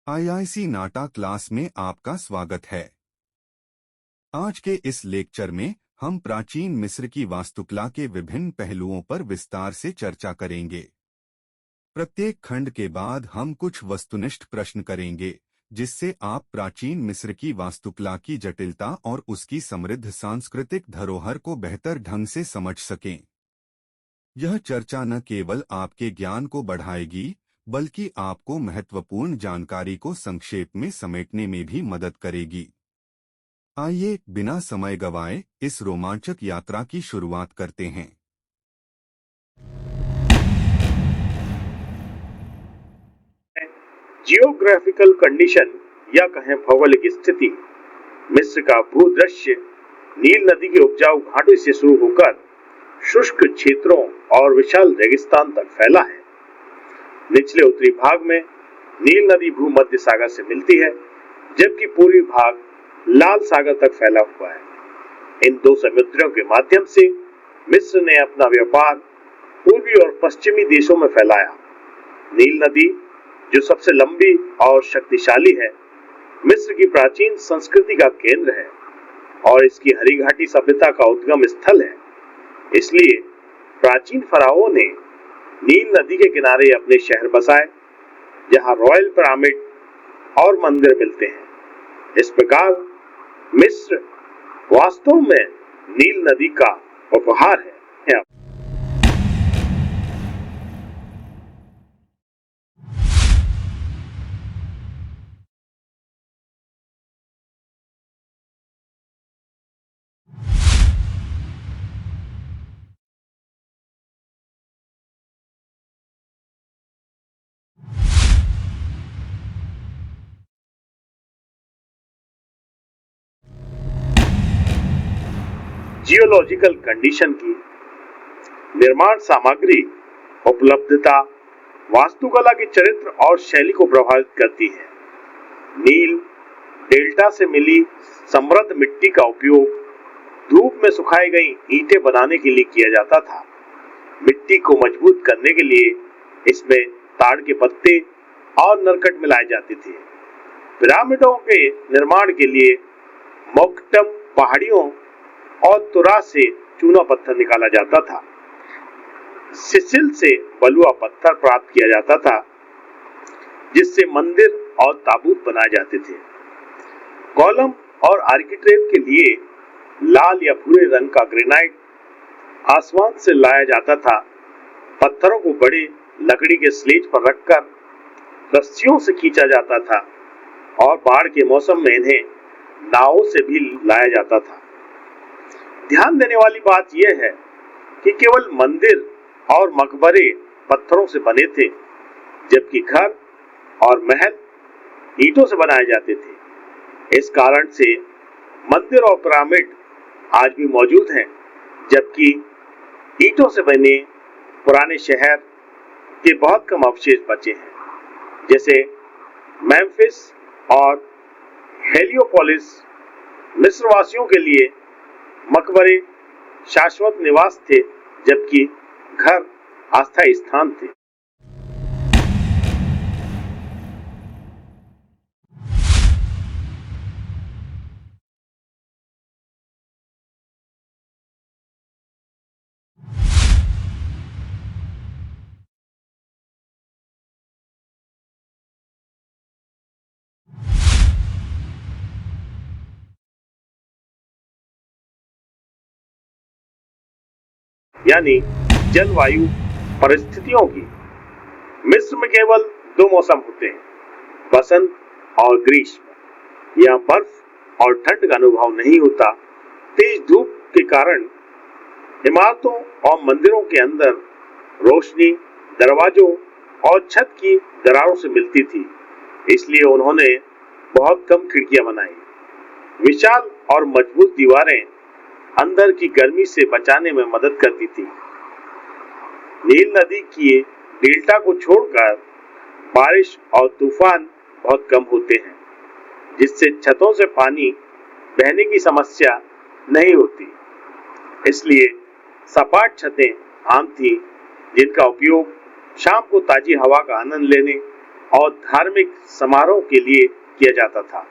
IIC नाटा class में आपका स्वागत है। आज के इस लेक्चर में हम प्राचीन मिस्र की वास्तुकला के विभिन्न पहलुओं पर विस्तार से चर्चा करेंगे। प्रत्येक खंड के बाद हम कुछ वस्तुनिष्ठ प्रश्न करेंगे, जिससे आप प्राचीन मिस्र की वास्तुकला की जटिलता और उसकी समृद्ध सांस्कृतिक धरोहर को बेहतर ढंग से समझ सकें। यह चर्चा न केवल आपके ज्ञान को बढ़ाएगी, बल्कि आपको महत्वपूर्ण जानकारी को संक्षेप में समेटने में भी मदद करेगी। आइए बिना समय गंवाए इस रोमांचक यात्रा की शुरुआत करते हैं। जियोग्राफिकल कंडीशन या कहें भौगोलिक स्थिति। मिस्र का भूदृश्य नील नदी के उपजाऊ घाटों से शुरू होकर शुष्क क्षेत्रों और विशाल रेगिस्तान तक फैला है। निचले उत्तरी भाग में नील नदी भूमध्य सागर से मिलती है, जबकि पूर्वी भाग लाल सागर तक फैला हुआ है। इन दो समुद्रों के माध्यम से मिस्र ने अपना व्यापार पूर्वी और पश्चिमी देशों में फैलाया। नील नदी, जो सबसे लंबी और शक्तिशाली है, मिस्र की प्राचीन संस्कृति का केंद्र है और इसकी हरी घाटी सभ्यता का उद्गम स्थल है। इसलिए प्राचीन फराओं ने नील नदी के किनारे अपने शहर बसाए, जहां रॉयल पिरामिड और मंदिर मिलते हैं। इस प्रकार मिस्र वास्तव में नील नदी का उपहार है। जियोलॉजिकल कंडीशन की निर्माण सामग्री उपलब्धता वास्तुकला के चरित्र और शैली को प्रभावित करती है। नील डेल्टा से मिली समृद्ध मिट्टी का उपयोग धूप में सुखाई गई ईंटें बनाने के लिए किया जाता था। मिट्टी को मजबूत करने के लिए इसमें ताड़ के पत्ते और नरकट मिलाए जाते थे। पिरामिडों के निर्माण के लिए मोक्टम पहाड़ियों और तुरा से चूना पत्थर निकाला जाता था। सिसिल से बलुआ पत्थर प्राप्त किया जाता था, जिससे मंदिर और ताबूत बनाए जाते थे। कॉलम और आर्किट्रेव के लिए लाल या भूरे रंग का ग्रेनाइट आसमान से लाया जाता था। पत्थरों को बड़े लकड़ी के स्लेज पर रखकर रस्सियों से खींचा जाता था और बाढ़ के मौसम में इन्हें नावों से भी लाया जाता था। ध्यान देने वाली बात यह है कि केवल मंदिर और मकबरे पत्थरों से बने थे, जबकि घर और महल ईंटों से बनाए जाते थे। इस कारण से मंदिर और पिरामिड आज भी मौजूद हैं, जबकि ईंटों से बने पुराने शहर के बहुत कम अवशेष बचे हैं, जैसे मेम्फिस और हेलियोपोलिस। मिस्रवासियों के लिए मकबरे शाश्वत निवास थे, जबकि घर अस्थायी स्थान थे। यानी जलवायु परिस्थितियों की। मिस्र में केवल दो मौसम होते हैं, बसंत और ग्रीष्म। यहाँ बर्फ और ठंड का अनुभव नहीं होता। तेज धूप के कारण इमारतों और मंदिरों के अंदर रोशनी दरवाजों और छत की दरारों से मिलती थी, इसलिए उन्होंने बहुत कम खिड़कियां बनाई। विशाल और मजबूत दीवारें अंदर की गर्मी से बचाने में मदद करती थी। नील नदी की डेल्टा को छोड़कर बारिश और तूफान बहुत कम होते हैं, जिससे छतों से पानी बहने की समस्या नहीं होती। इसलिए सपाट छतें आम थी, जिनका उपयोग शाम को ताजी हवा का आनंद लेने और धार्मिक समारोह के लिए किया जाता था।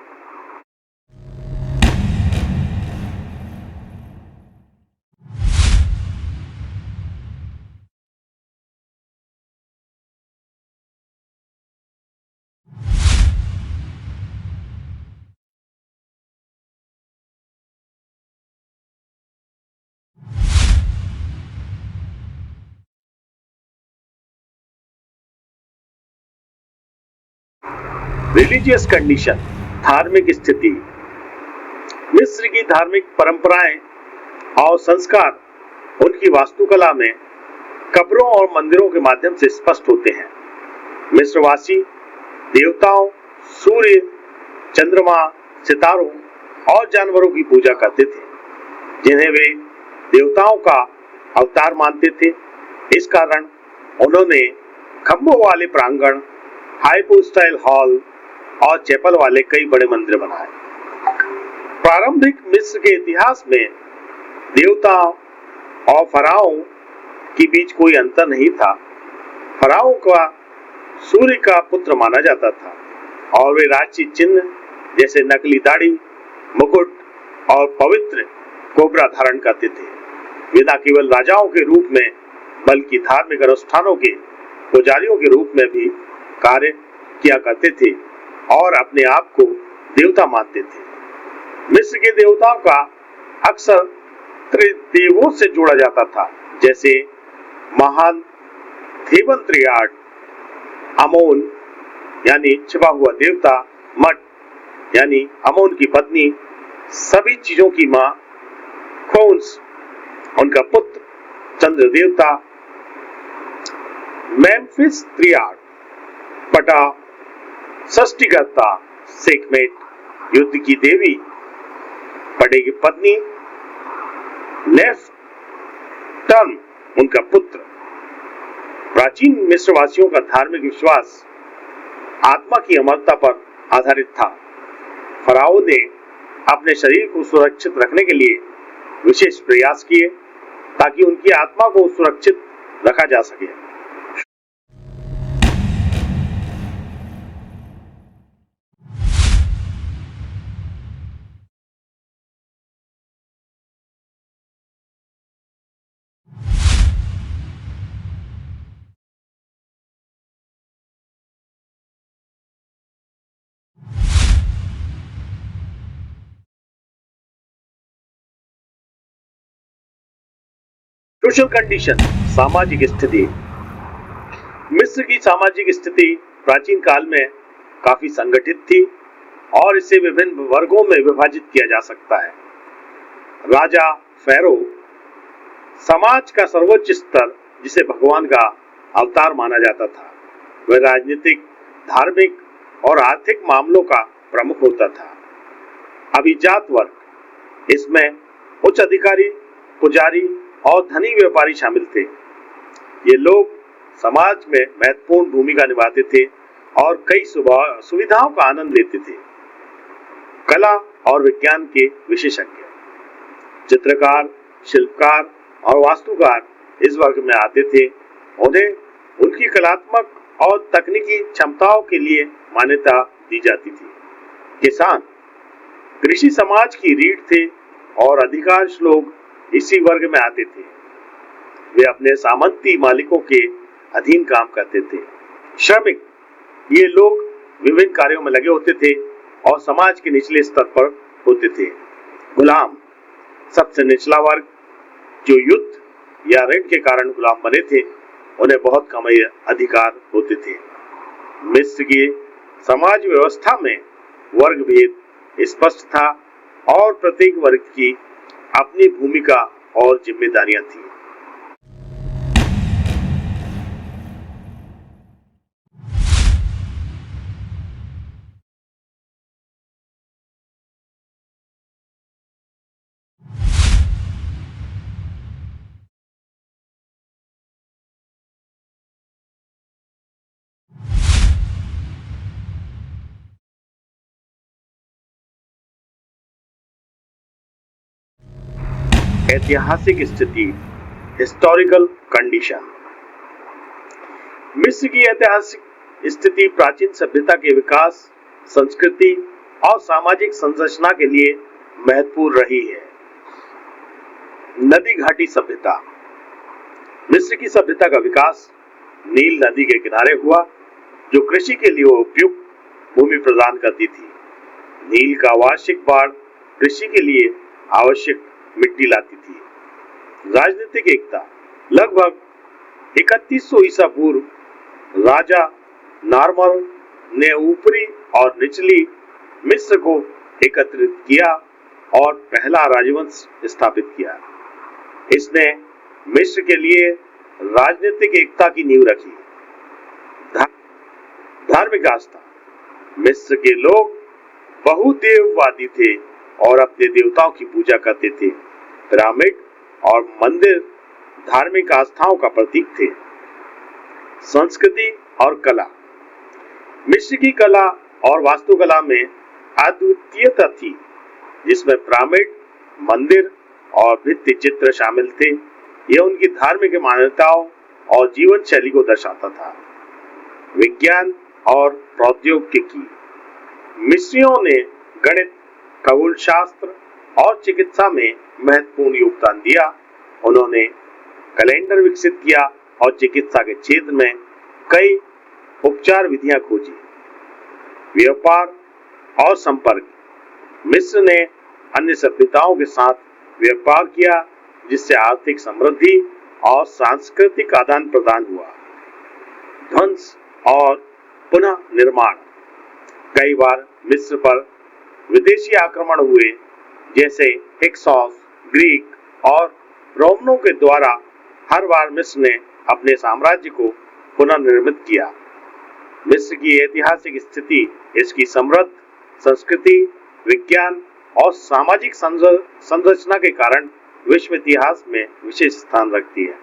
रिलीजियस कंडीशन, धार्मिक स्थिति। मिस्र की धार्मिक परंपराएं और संस्कार उनकी वास्तुकला में कब्रों और मंदिरों के माध्यम से स्पष्ट होते हैं। मिस्रवासी देवताओं, सूर्य, चंद्रमा, सितारों और जानवरों की पूजा करते थे, जिन्हें वे देवताओं का अवतार मानते थे। इस कारण उन्होंने खंभों वाले प्रांगण, हाइपोस्टाइल हॉल और चैपल वाले कई बड़े मंदिर बनाए। प्रारंभिक मिस्र के इतिहास में देवताओं और फराओं के बीच कोई अंतर नहीं था। फराओं का सूर्य का पुत्र माना जाता था और वे राजसी चिन्ह जैसे नकली दाढ़ी, मुकुट और पवित्र कोबरा धारण करते थे। वे न केवल राजाओं के रूप में बल्कि धार्मिक अनुष्ठानों के पुजारियों के रूप में भी कार्य किया करते थे और अपने आप को देवता मानते थे। मिस्र के देवताओं का अक्सर त्रिदेवों से जोड़ा जाता था, जैसे महान थेबन त्रियाड, अमोन यानी छिपा हुआ देवता, मट यानी अमोन की पत्नी, सभी चीजों की मां खोन्स, उनका पुत्र चंद्र देवता, मेम्फिस त्रियाड, पटा, सृष्टिकर्ता सेखमेट, युद्ध की देवी, पटे की पत्नी नेफ्टन, उनका पुत्र। प्राचीन मिस्रवासियों का धार्मिक विश्वास आत्मा की अमरता पर आधारित था। फराओ ने अपने शरीर को सुरक्षित रखने के लिए विशेष प्रयास किए ताकि उनकी आत्मा को सुरक्षित रखा जा सके। सोशल कंडीशन, सामाजिक स्थिति। मिस्र की सामाजिक स्थिति प्राचीन काल में काफी संगठित थी और इसे विभिन्न वर्गों में विभाजित किया जा सकता है। राजा, फेरो, समाज का सर्वोच्च स्तर जिसे भगवान का अवतार माना जाता था, वह राजनीतिक, धार्मिक और आर्थिक मामलों का प्रमुख होता था। अभिजात वर्ग, इसमें उच्च अधिकारी, पुजारी और धनी व्यापारी शामिल थे। ये लोग समाज में महत्वपूर्ण भूमिका निभाते थे और कई सुविधाओं का आनंद लेते थे। कला और विज्ञान के विशेषज्ञ, चित्रकार, शिल्पकार और वास्तुकार इस वर्ग में आते थे। उन्हें उनकी कलात्मक और तकनीकी क्षमताओं के लिए मान्यता दी जाती थी। किसान, कृषि समाज की रीढ़ थे और अधिकांश लोग इसी वर्ग में आते थे। वे अपने सामंती मालिकों के अधीन काम करते थे। श्रमिक, ये लोग विभिन्न कार्यों में लगे होते थे और समाज के निचले स्तर पर होते थे। गुलाम, सबसे निचला वर्ग जो युद्ध या ऋण के कारण गुलाम बने थे, उन्हें बहुत कम अधिकार होते थे। मिस्र की समाज व्यवस्था में वर्ग भेद स्पष्ट था और प्रत्येक वर्ग की अपनी भूमिका और जिम्मेदारियां थी। ऐतिहासिक स्थिति, हिस्टोरिकल कंडीशन। मिस्र की ऐतिहासिक स्थिति प्राचीन सभ्यता के विकास, संस्कृति और सामाजिक संरचना के लिए महत्वपूर्ण रही है। नदी घाटी सभ्यता। मिस्र की सभ्यता का विकास नील नदी के किनारे हुआ, जो कृषि के लिए उपयुक्त भूमि प्रदान करती थी। नील का वार्षिक बाढ़ कृषि के लिए आवश्यक मिट्टी लाती थी। राजनीतिक एकता। लगभग 3100 ईसा पूर्व राजा नार्मर ने ऊपरी और निचली मिस्र को एकत्रित किया और पहला राजवंश स्थापित किया। इसने मिस्र के लिए राजनीतिक एकता की नींव रखी। धार्मिक आस्था। मिस्र के लोग बहुदेववादी थे और अपने देवताओं की पूजा करते थे। पिरामिड और मंदिर धार्मिक आस्थाओं का प्रतीक थे। संस्कृति और कला। मिस्र की कला और वास्तुकला में अद्वितीयता थी, जिसमें पिरामिड, मंदिर और भित्ति चित्र शामिल थे। यह उनकी धार्मिक मान्यताओं और जीवन शैली को दर्शाता था। विज्ञान और प्रौद्योगिकी। मिस्रियों ने गणित, खगोल शास्त्र और चिकित्सा में महत्वपूर्ण योगदान दिया। उन्होंने कैलेंडर विकसित किया और चिकित्सा के क्षेत्र में कई उपचार विधियां खोजी। व्यापार और संपर्क। मिस्र ने अन्य सभ्यताओं के साथ व्यापार किया, जिससे आर्थिक समृद्धि और सांस्कृतिक आदान प्रदान हुआ। ध्वंस और पुनः निर्माण। कई बार मिस्र पर विदेशी आक्रमण हुए, जैसे हिक्सॉस, ग्रीक और रोमनों के द्वारा। हर बार मिस्र ने अपने साम्राज्य को पुनर्निर्मित किया। मिस्र की ऐतिहासिक स्थिति इसकी समृद्ध संस्कृति, विज्ञान और सामाजिक संरचना के कारण विश्व इतिहास में विशेष स्थान रखती है।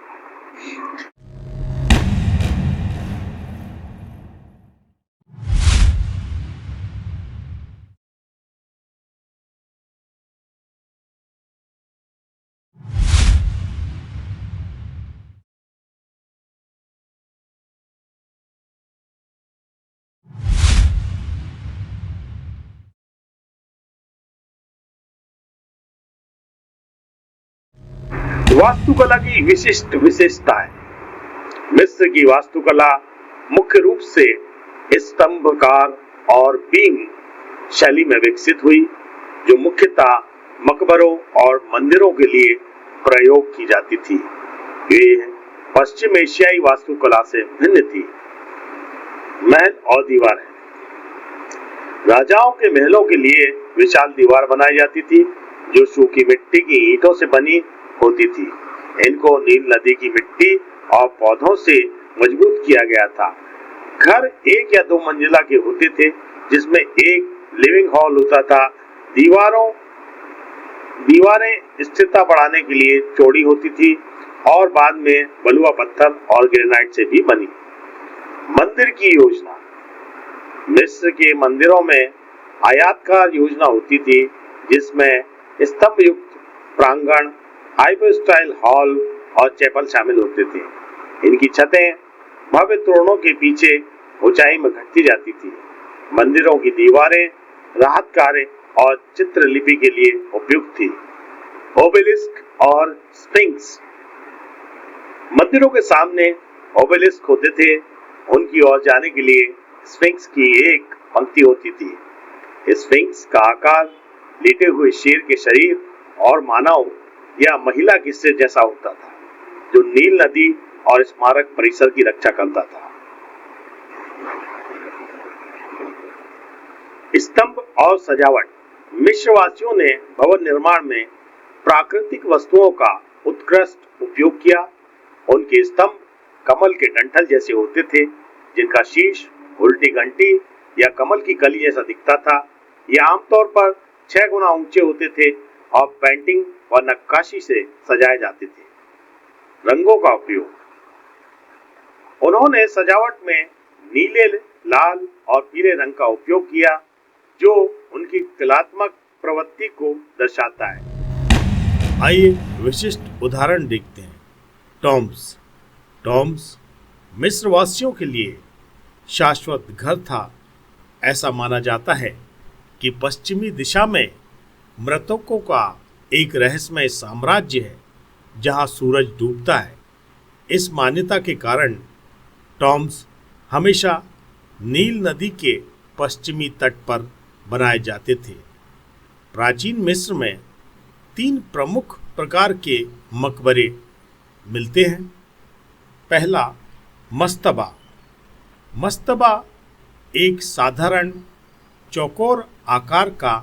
वास्तुकला की विशिष्ट विशेषताएं। मिस्र की वास्तुकला मुख्य रूप से स्तंभकार और बीम शैली में विकसित हुई, जो मुख्यतः मकबरों और मंदिरों के लिए प्रयोग की जाती थी। ये पश्चिम एशियाई वास्तुकला से भिन्न थी। महल और दीवारें। राजाओं के महलों के लिए विशाल दीवार बनाई जाती थी, जो सूखी मिट्टी की ईंटों से बनी होती थी। इनको नील नदी की मिट्टी और पौधों से मजबूत किया गया था। घर 1 या 2 मंजिला के होते थे, जिसमें एक लिविंग हॉल होता था। दीवारें स्थिरता बढ़ाने के लिए चौड़ी होती थी और बाद में बलुआ पत्थर और ग्रेनाइट से भी बनी। मंदिर की योजना। मिस्र के मंदिरों में आयताकार योजना होती थी, जिसमें स्तंभ युक्त प्रांगण, हाइपर स्टाइल हॉल और चैपल शामिल होते थे। इनकी छतें भव्य तोरणों के पीछे ऊंचाई में घटती जाती थी। मंदिरों की दीवारें राहत कार्य और चित्रलिपि के लिए उपयुक्त थी। ओबेलिस्क और स्फिंक्स। मंदिरों के सामने ओबेलिस्क होते थे। उनकी ओर जाने के लिए स्फिंक्स की एक पंक्ति होती थी। स्फिंक्स का आकार लेटे हुए शेर के शरीर और मानव या महिला के सिर जैसा होता था, जो नील नदी और स्मारक परिसर की रक्षा करता था। स्तंभ और सजावट। मिस्रवासियों ने भवन निर्माण में प्राकृतिक वस्तुओं का उत्कृष्ट उपयोग किया। उनके स्तंभ कमल के डंठल जैसे होते थे, जिनका शीर्ष उल्टी घंटी या कमल की कली जैसा दिखता था। ये आमतौर पर 6 गुना ऊंचे होते थे और पेंटिंग और नक्काशी से सजाए जाते थे। रंगों का उपयोग। उन्होंने सजावट में नीले, लाल और पीले रंग का उपयोग किया, जो उनकी कलात्मक प्रवृत्ति को दर्शाता है। आइए विशिष्ट उदाहरण देखते हैं। टॉम्ब्स। मिस्र वासियों के लिए शाश्वत घर था। ऐसा माना जाता है कि पश्चिमी दिशा में मृतकों का एक रहस्यमय साम्राज्य है जहां सूरज डूबता है। इस मान्यता के कारण टॉम्स हमेशा नील नदी के पश्चिमी तट पर बनाए जाते थे। प्राचीन मिस्र में 3 प्रमुख प्रकार के मकबरे मिलते हैं। पहला, मस्तबा। मस्तबा एक साधारण चौकोर आकार का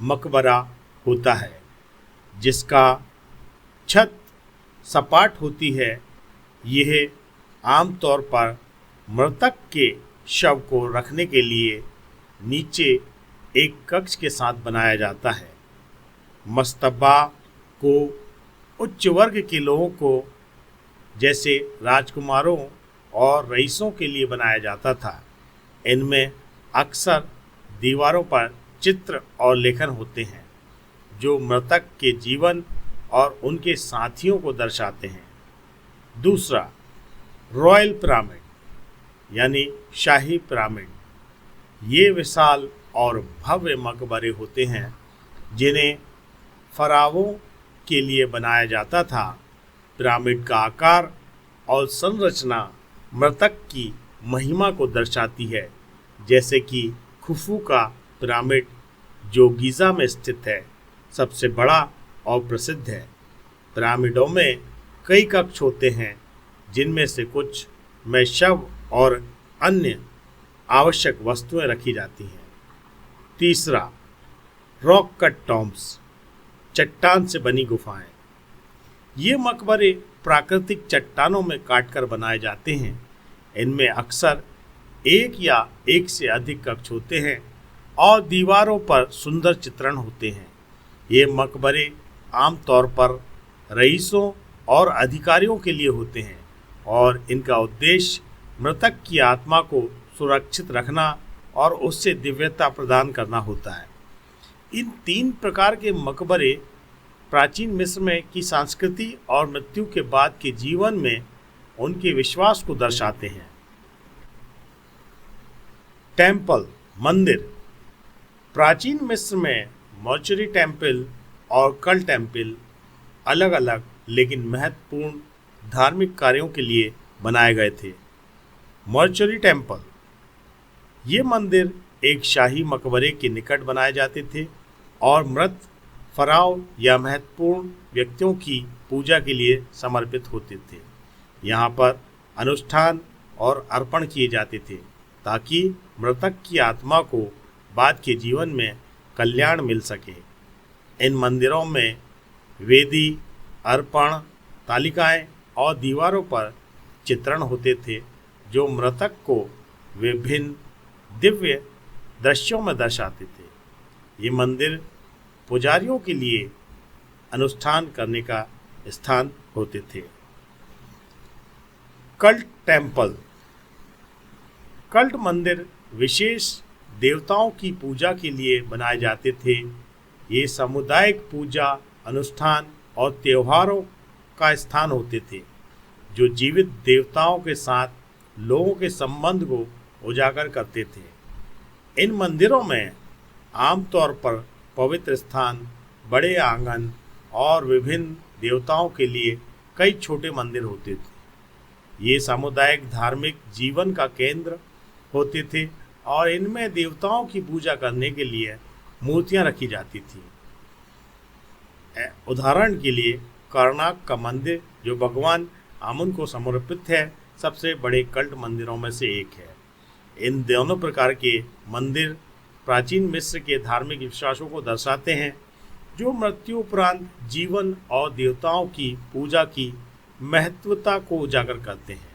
मकबरा होता है जिसका छत सपाट होती है। यह आमतौर पर मृतक के शव को रखने के लिए नीचे एक कक्ष के साथ बनाया जाता है। मस्तबा को उच्च वर्ग के लोगों को जैसे राजकुमारों और रईसों के लिए बनाया जाता था। इनमें अक्सर दीवारों पर चित्र और लेखन होते हैं जो मृतक के जीवन और उनके साथियों को दर्शाते हैं। दूसरा, रॉयल पिरामिड यानी शाही पिरामिड। ये विशाल और भव्य मकबरे होते हैं जिन्हें फरावों के लिए बनाया जाता था। पिरामिड का आकार और संरचना मृतक की महिमा को दर्शाती है, जैसे कि खुफू का पिरामिड जो गीज़ा में स्थित है, सबसे बड़ा और प्रसिद्ध है। पिरामिडों में कई कक्ष होते हैं जिनमें से कुछ में शव और अन्य आवश्यक वस्तुएं रखी जाती हैं। तीसरा, रॉक कट टॉम्ब्स, चट्टान से बनी गुफाएं। ये मकबरे प्राकृतिक चट्टानों में काटकर बनाए जाते हैं। इनमें अक्सर एक या एक से अधिक कक्ष होते हैं और दीवारों पर सुंदर चित्रण होते हैं। ये मकबरे आमतौर पर रईसों और अधिकारियों के लिए होते हैं और इनका उद्देश्य मृतक की आत्मा को सुरक्षित रखना और उससे दिव्यता प्रदान करना होता है। इन 3 प्रकार के मकबरे प्राचीन मिस्र में की संस्कृति और मृत्यु के बाद के जीवन में उनके विश्वास को दर्शाते हैं। टेम्पल, मंदिर। प्राचीन मिस्र में मॉर्चरी टेम्पल और कल्ट टेम्पल अलग अलग लेकिन महत्वपूर्ण धार्मिक कार्यों के लिए बनाए गए थे। मॉर्चरी टेम्पल, ये मंदिर एक शाही मकबरे के निकट बनाए जाते थे और मृत फराव या महत्वपूर्ण व्यक्तियों की पूजा के लिए समर्पित होते थे। यहाँ पर अनुष्ठान और अर्पण किए जाते थे ताकि मृतक की आत्मा को बाद के जीवन में कल्याण मिल सके। इन मंदिरों में वेदी, अर्पण तालिकाएं और दीवारों पर चित्रण होते थे जो मृतक को विभिन्न दिव्य दृश्यों में दर्शाते थे। ये मंदिर पुजारियों के लिए अनुष्ठान करने का स्थान होते थे। कल्ट टेम्पल, कल्ट मंदिर विशेष देवताओं की पूजा के लिए बनाए जाते थे। ये सामुदायिक पूजा, अनुष्ठान और त्योहारों का स्थान होते थे जो जीवित देवताओं के साथ लोगों के संबंध को उजागर करते थे। इन मंदिरों में आमतौर पर पवित्र स्थान, बड़े आंगन और विभिन्न देवताओं के लिए कई छोटे मंदिर होते थे। ये सामुदायिक धार्मिक जीवन का केंद्र होते थे और इनमें देवताओं की पूजा करने के लिए मूर्तियां रखी जाती थी। उदाहरण के लिए कर्नाक का मंदिर जो भगवान आमुन को समर्पित है, सबसे बड़े कल्ट मंदिरों में से एक है। इन दोनों प्रकार के मंदिर प्राचीन मिस्र के धार्मिक विश्वासों को दर्शाते हैं जो मृत्यु उपरांत जीवन और देवताओं की पूजा की महत्वता को उजागर करते हैं।